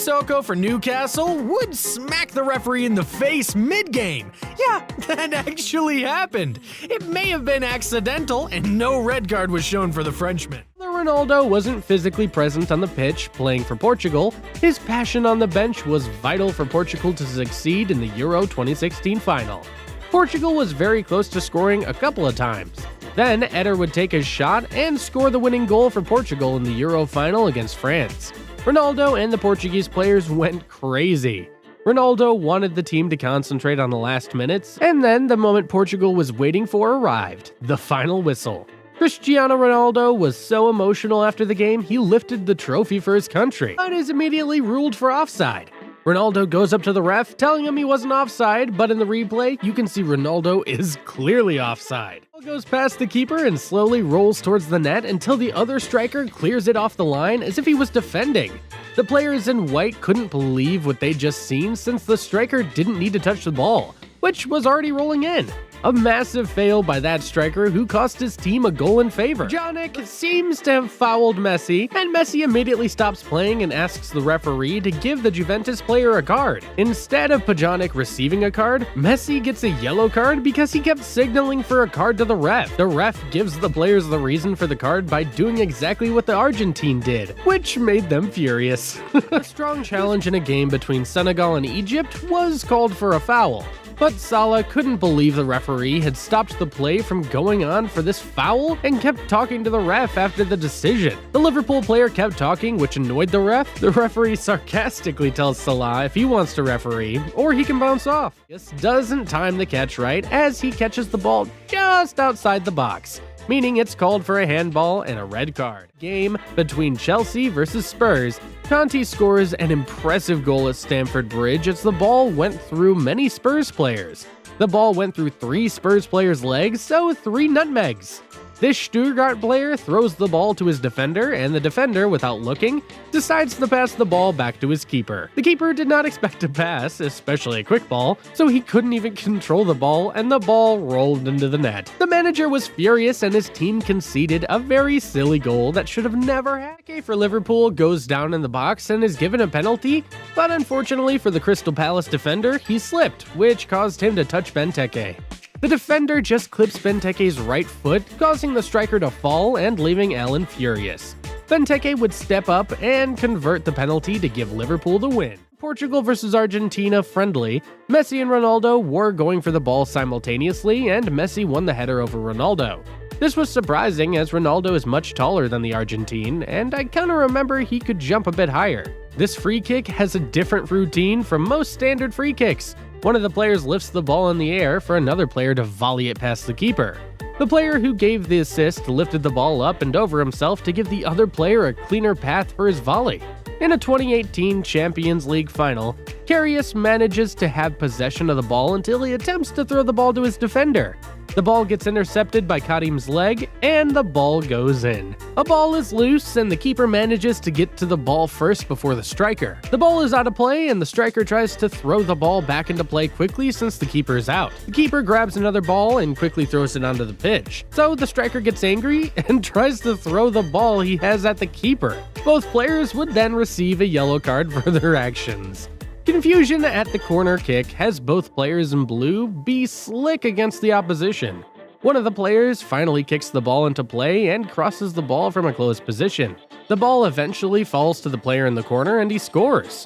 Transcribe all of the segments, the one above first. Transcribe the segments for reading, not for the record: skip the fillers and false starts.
Sissoko for Newcastle would smack the referee in the face mid-game. Yeah, that actually happened. It may have been accidental, and no red card was shown for the Frenchman. Although Ronaldo wasn't physically present on the pitch playing for Portugal, his passion on the bench was vital for Portugal to succeed in the Euro 2016 final. Portugal was very close to scoring a couple of times. Then Eder would take his shot and score the winning goal for Portugal in the Euro final against France. Ronaldo and the Portuguese players went crazy. Ronaldo wanted the team to concentrate on the last minutes, and then the moment Portugal was waiting for arrived, the final whistle. Cristiano Ronaldo was so emotional after the game, he lifted the trophy for his country, but is immediately ruled for offside. Ronaldo goes up to the ref, telling him he wasn't offside, but in the replay, you can see Ronaldo is clearly offside. Ball goes past the keeper and slowly rolls towards the net until the other striker clears it off the line as if he was defending. The players in white couldn't believe what they'd just seen since the striker didn't need to touch the ball, which was already rolling in. A massive fail by that striker who cost his team a goal in favor. Pjanic seems to have fouled Messi, and Messi immediately stops playing and asks the referee to give the Juventus player a card. Instead of Pjanic receiving a card, Messi gets a yellow card because he kept signaling for a card to the ref. The ref gives the players the reason for the card by doing exactly what the Argentine did, which made them furious. A strong challenge in a game between Senegal and Egypt was called for a foul. But Salah couldn't believe the referee had stopped the play from going on for this foul and kept talking to the ref after the decision. The Liverpool player kept talking, which annoyed the ref. The referee sarcastically tells Salah if he wants to referee, or he can bounce off. This doesn't time the catch right as he catches the ball just outside the box, meaning it's called for a handball and a red card. Game between Chelsea versus Spurs. Conte scores an impressive goal at Stamford Bridge as the ball went through many Spurs players. The ball went through 3 Spurs players' legs, so 3 nutmegs. This Stuttgart player throws the ball to his defender, and the defender, without looking, decides to pass the ball back to his keeper. The keeper did not expect to pass, especially a quick ball, so he couldn't even control the ball, and the ball rolled into the net. The manager was furious, and his team conceded a very silly goal that should have never happened. Ake for Liverpool goes down in the box and is given a penalty, but unfortunately for the Crystal Palace defender, he slipped, which caused him to touch Benteke. The defender just clips Benteke's right foot, causing the striker to fall and leaving Allen furious. Benteke would step up and convert the penalty to give Liverpool the win. Portugal vs Argentina friendly, Messi and Ronaldo were going for the ball simultaneously, and Messi won the header over Ronaldo. This was surprising as Ronaldo is much taller than the Argentine, and I kinda remember he could jump a bit higher. This free kick has a different routine from most standard free kicks. One of the players lifts the ball in the air for another player to volley it past the keeper. The player who gave the assist lifted the ball up and over himself to give the other player a cleaner path for his volley. In a 2018 Champions League final, Karius manages to have possession of the ball until he attempts to throw the ball to his defender. The ball gets intercepted by Karim's leg, and the ball goes in. A ball is loose, and the keeper manages to get to the ball first before the striker. The ball is out of play, and the striker tries to throw the ball back into play quickly since the keeper is out. The keeper grabs another ball and quickly throws it onto the pitch. So the striker gets angry and tries to throw the ball he has at the keeper. Both players would then receive a yellow card for their actions. Confusion at the corner kick has both players in blue be slick against the opposition. One of the players finally kicks the ball into play and crosses the ball from a close position. The ball eventually falls to the player in the corner and he scores.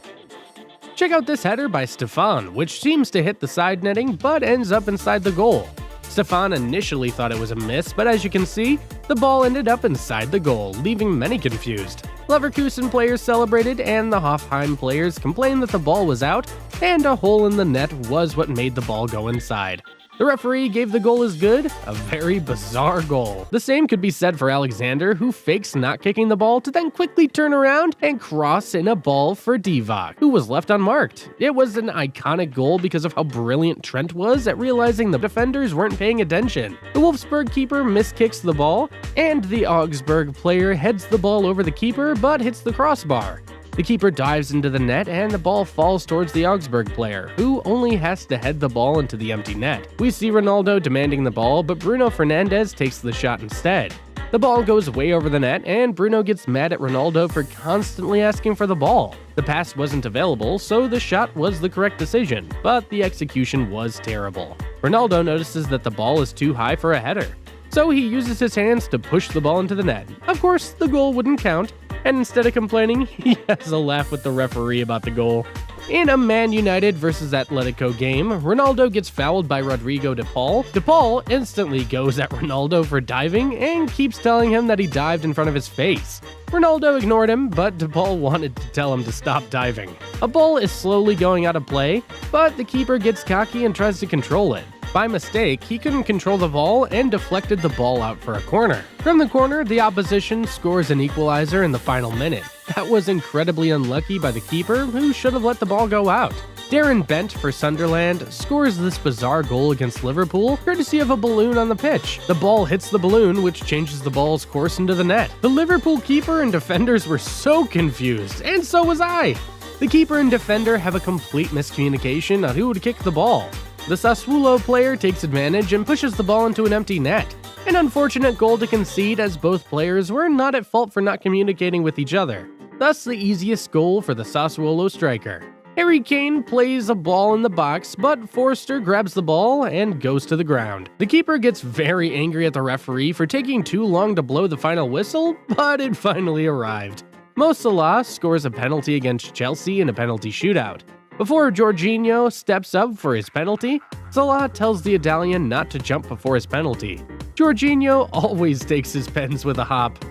Check out this header by Stefan, which seems to hit the side netting but ends up inside the goal. Stefan initially thought it was a miss, but as you can see, the ball ended up inside the goal, leaving many confused. Leverkusen players celebrated, and the Hoffenheim players complained that the ball was out, and a hole in the net was what made the ball go inside. The referee gave the goal as good, a very bizarre goal. The same could be said for Alexander, who fakes not kicking the ball to then quickly turn around and cross in a ball for Divock, who was left unmarked. It was an iconic goal because of how brilliant Trent was at realizing the defenders weren't paying attention. The Wolfsburg keeper miskicks the ball, and the Augsburg player heads the ball over the keeper but hits the crossbar. The keeper dives into the net and the ball falls towards the Augsburg player, who only has to head the ball into the empty net. We see Ronaldo demanding the ball, but Bruno Fernandes takes the shot instead. The ball goes way over the net, and Bruno gets mad at Ronaldo for constantly asking for the ball. The pass wasn't available, so the shot was the correct decision, but the execution was terrible. Ronaldo notices that the ball is too high for a header, so he uses his hands to push the ball into the net. Of course, the goal wouldn't count, and instead of complaining, he has a laugh with the referee about the goal. In a Man United vs Atletico game, Ronaldo gets fouled by Rodrigo de Paul. De Paul instantly goes at Ronaldo for diving and keeps telling him that he dived in front of his face. Ronaldo ignored him, but De Paul wanted to tell him to stop diving. A ball is slowly going out of play, but the keeper gets cocky and tries to control it. By mistake, he couldn't control the ball and deflected the ball out for a corner. From the corner, the opposition scores an equalizer in the final minute. That was incredibly unlucky by the keeper, who should have let the ball go out. Darren Bent for Sunderland scores this bizarre goal against Liverpool, courtesy of a balloon on the pitch. The ball hits the balloon, which changes the ball's course into the net. The Liverpool keeper and defenders were so confused, and so was I. The keeper and defender have a complete miscommunication on who would kick the ball. The Sassuolo player takes advantage and pushes the ball into an empty net. An unfortunate goal to concede, as both players were not at fault for not communicating with each other. Thus the easiest goal for the Sassuolo striker. Harry Kane plays a ball in the box, but Forster grabs the ball and goes to the ground. The keeper gets very angry at the referee for taking too long to blow the final whistle, but it finally arrived. Mo Salah scores a penalty against Chelsea in a penalty shootout. Before Jorginho steps up for his penalty, Salah tells the Italian not to jump before his penalty. Jorginho always takes his pens with a hop.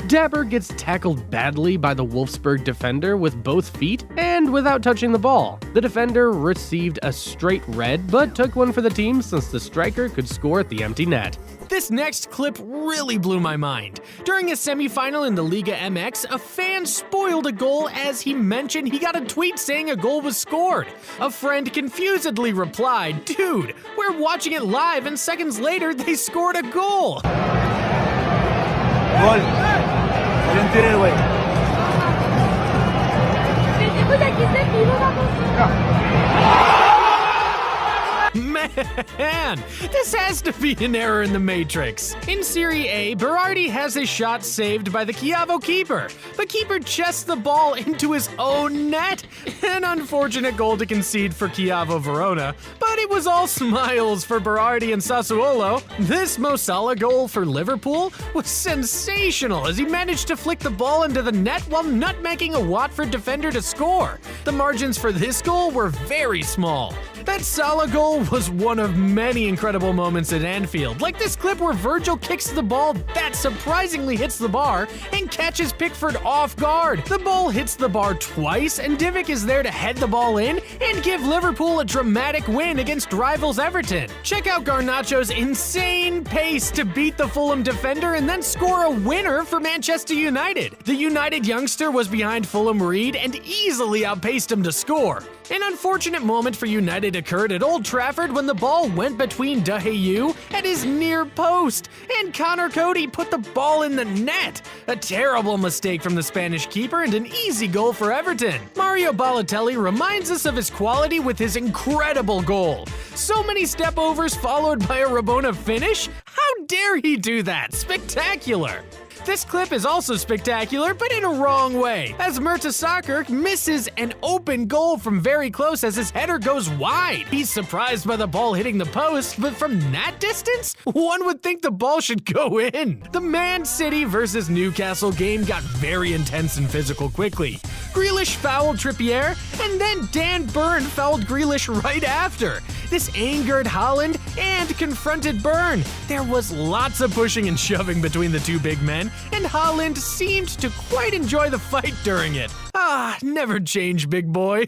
Dabber gets tackled badly by the Wolfsburg defender with both feet and without touching the ball. The defender received a straight red, but took one for the team since the striker could score at the empty net. This next clip really blew my mind. During a semifinal in the Liga MX, a fan spoiled a goal as he mentioned he got a tweet saying a goal was scored. A friend confusedly replied, "Dude, we're watching it live and seconds later they scored a goal." Gol. Buen tiro, güey. Man, this has to be an error in the Matrix. In Serie A, Berardi has his shot saved by the Chievo keeper, but keeper chests the ball into his own net. An unfortunate goal to concede for Chievo Verona, but it was all smiles for Berardi and Sassuolo. This Mo Salah goal for Liverpool was sensational as he managed to flick the ball into the net while nutmegging a Watford defender to score. The margins for this goal were very small. That Salah goal was one of many incredible moments at Anfield, like this clip where Virgil kicks the ball that surprisingly hits the bar and catches Pickford off guard. The ball hits the bar twice, and Divock is there to head the ball in and give Liverpool a dramatic win against rivals Everton. Check out Garnacho's insane pace to beat the Fulham defender and then score a winner for Manchester United. The United youngster was behind Fulham Reed and easily outpaced him to score. An unfortunate moment for United occurred at Old Trafford when the ball went between De Gea at his near post, and Connor Cody put the ball in the net. A terrible mistake from the Spanish keeper and an easy goal for Everton. Mario Balotelli reminds us of his quality with his incredible goal. So many step-overs followed by a Rabona finish? How dare he do that? Spectacular! This clip is also spectacular, but in a wrong way, as Mertesacker misses an open goal from very close as his header goes wide. He's surprised by the ball hitting the post, but from that distance, one would think the ball should go in. The Man City versus Newcastle game got very intense and physical quickly. Grealish fouled Trippier, and then Dan Burn fouled Grealish right after. This angered Haaland and confronted Burn. There was lots of pushing and shoving between the two big men, and Haaland seemed to quite enjoy the fight during it. Never change, big boy.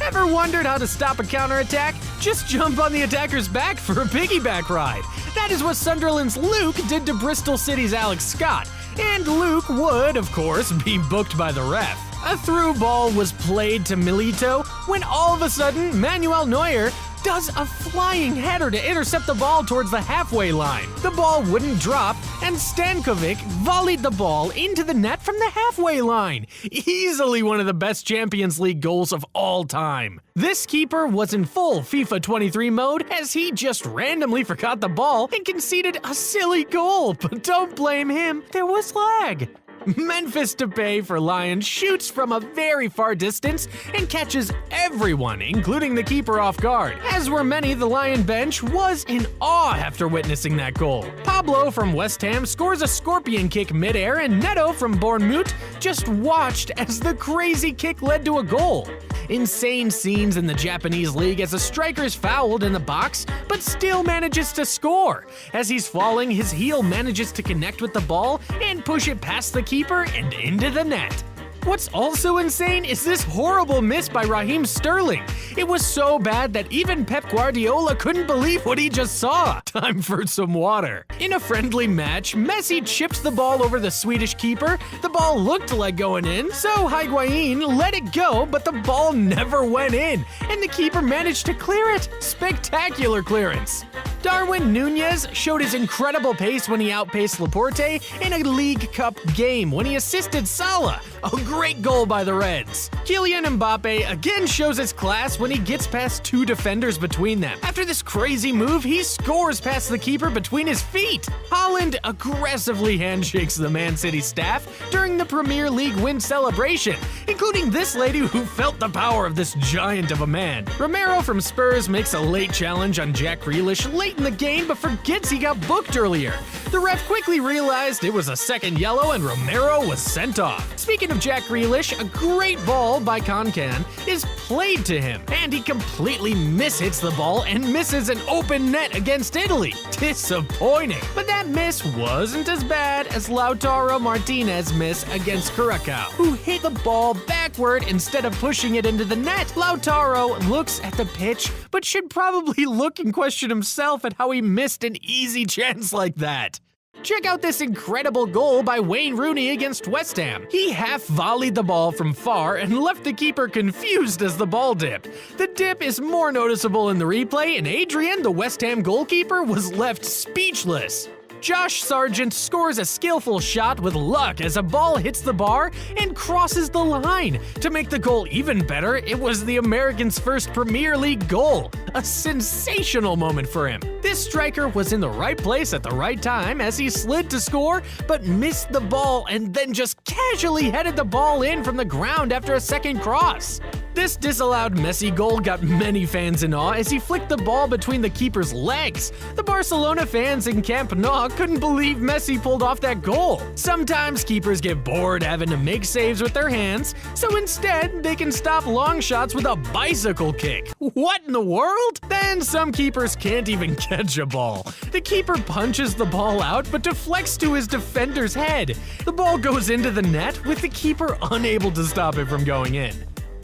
Ever wondered how to stop a counterattack? Just jump on the attacker's back for a piggyback ride. That is what Sunderland's Luke did to Bristol City's Alex Scott, and Luke would, of course, be booked by the ref. A through ball was played to Milito when all of a sudden Manuel Neuer does a flying header to intercept the ball towards the halfway line. The ball wouldn't drop, and Stankovic volleyed the ball into the net from the halfway line. Easily one of the best Champions League goals of all time. This keeper was in full FIFA 23 mode as he just randomly forgot the ball and conceded a silly goal, but don't blame him, there was lag. Memphis Depay for Lions shoots from a very far distance and catches everyone, including the keeper, off guard. As were many, the Lion bench was in awe after witnessing that goal. Pablo from West Ham scores a scorpion kick midair, and Neto from Bournemouth just watched as the crazy kick led to a goal. Insane scenes in the Japanese league as a striker is fouled in the box, but still manages to score. As he's falling, his heel manages to connect with the ball and push it past the keeper and into the net. What's also insane is this horrible miss by Raheem Sterling. It was so bad that even Pep Guardiola couldn't believe what he just saw. Time for some water. In a friendly match, Messi chipped the ball over the Swedish keeper. The ball looked like going in, so Higuain let it go, but the ball never went in, and the keeper managed to clear it. Spectacular clearance. Darwin Nunez showed his incredible pace when he outpaced Laporte in a League Cup game when he assisted Salah. A great goal by the Reds. Kylian Mbappe again shows his class when he gets past two defenders between them. After this crazy move, he scores past the keeper between his feet. Haaland aggressively handshakes the Man City staff during the Premier League win celebration, including this lady who felt the power of this giant of a man. Romero from Spurs makes a late challenge on Jack Grealish late in the game, but forgets he got booked earlier. The ref quickly realized it was a second yellow and Romero was sent off. Speaking of Jack Grealish, a great ball by Concan is played to him, and he completely mishits the ball and misses an open net against Italy. Disappointing. But that miss wasn't as bad as Lautaro Martinez's miss against Curacao, who hit the ball backward instead of pushing it into the net. Lautaro looks at the pitch, but should probably look and question himself at how he missed an easy chance like that. Check out this incredible goal by Wayne Rooney against West Ham. He half-volleyed the ball from far and left the keeper confused as the ball dipped. The dip is more noticeable in the replay, and Adrian, the West Ham goalkeeper, was left speechless. Josh Sargent scores a skillful shot with luck as a ball hits the bar and crosses the line. To make the goal even better, it was the American's first Premier League goal. A sensational moment for him. This striker was in the right place at the right time as he slid to score, but missed the ball and then just casually headed the ball in from the ground after a second cross. This disallowed Messi goal got many fans in awe as he flicked the ball between the keeper's legs. The Barcelona fans in Camp Nou couldn't believe Messi pulled off that goal. Sometimes keepers get bored having to make saves with their hands, so instead they can stop long shots with a bicycle kick. What in the world? Then some keepers can't even catch a ball. The keeper punches the ball out but deflects to his defender's head. The ball goes into the net with the keeper unable to stop it from going in.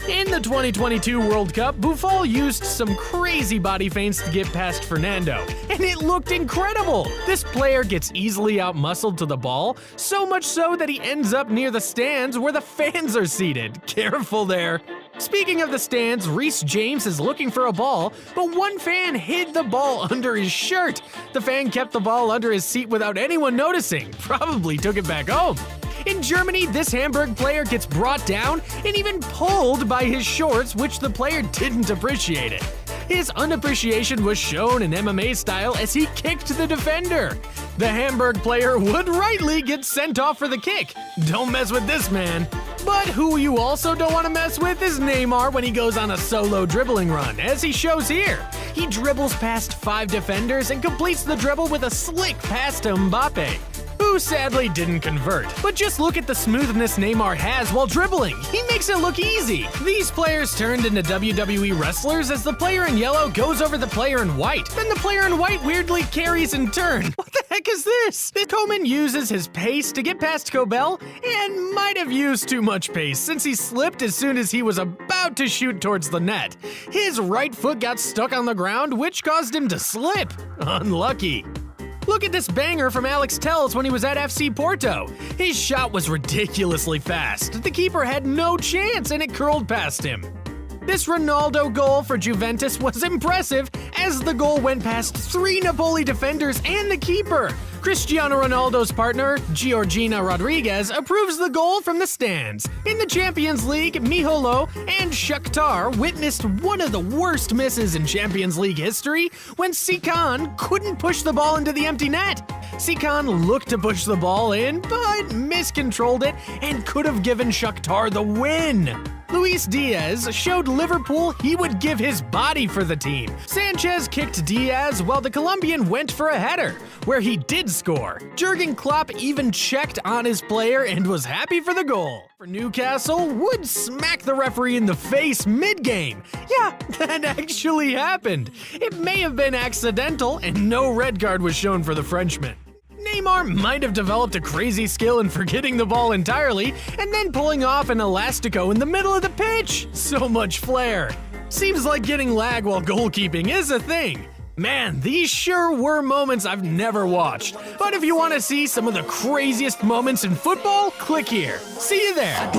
In the 2022 World Cup, Buffon used some crazy body feints to get past Fernando, and it looked incredible! This player gets easily outmuscled to the ball, so much so that he ends up near the stands where the fans are seated. Careful there! Speaking of the stands, Reece James is looking for a ball, but one fan hid the ball under his shirt. The fan kept the ball under his seat without anyone noticing, probably took it back home. In Germany, this Hamburg player gets brought down and even pulled by his shorts, which the player didn't appreciate it. His unappreciation was shown in MMA style as he kicked the defender. The Hamburg player would rightly get sent off for the kick. Don't mess with this man. But who you also don't want to mess with is Neymar when he goes on a solo dribbling run, as he shows here. He dribbles past 5 defenders and completes the dribble with a slick pass to Mbappe, who sadly didn't convert. But just look at the smoothness Neymar has while dribbling. He makes it look easy. These players turned into WWE wrestlers as the player in yellow goes over the player in white. Then the player in white weirdly carries in turn. What the heck is this? Coman uses his pace to get past Kobel and might have used too much pace since he slipped as soon as he was about to shoot towards the net. His right foot got stuck on the ground, which caused him to slip. Unlucky. Look at this banger from Alex Telles when he was at FC Porto. His shot was ridiculously fast. The keeper had no chance and it curled past him. This Ronaldo goal for Juventus was impressive, as the goal went past 3 Napoli defenders and the keeper. Cristiano Ronaldo's partner, Georgina Rodriguez, approves the goal from the stands. In the Champions League, Micholo and Shakhtar witnessed one of the worst misses in Champions League history when Sikan couldn't push the ball into the empty net. Sikan looked to push the ball in, but miscontrolled it and could have given Shakhtar the win. Luis Diaz showed Liverpool he would give his body for the team. Sanchez kicked Diaz while the Colombian went for a header, where he did score. Jurgen Klopp even checked on his player and was happy for the goal. For Newcastle, Wood smacked the referee in the face mid-game. Yeah, that actually happened. It may have been accidental, and no red card was shown for the Frenchman. Neymar might have developed a crazy skill in forgetting the ball entirely and then pulling off an elastico in the middle of the pitch. So much flair. Seems like getting lag while goalkeeping is a thing. Man, these sure were moments I've never watched. But if you want to see some of the craziest moments in football, click here. See you there.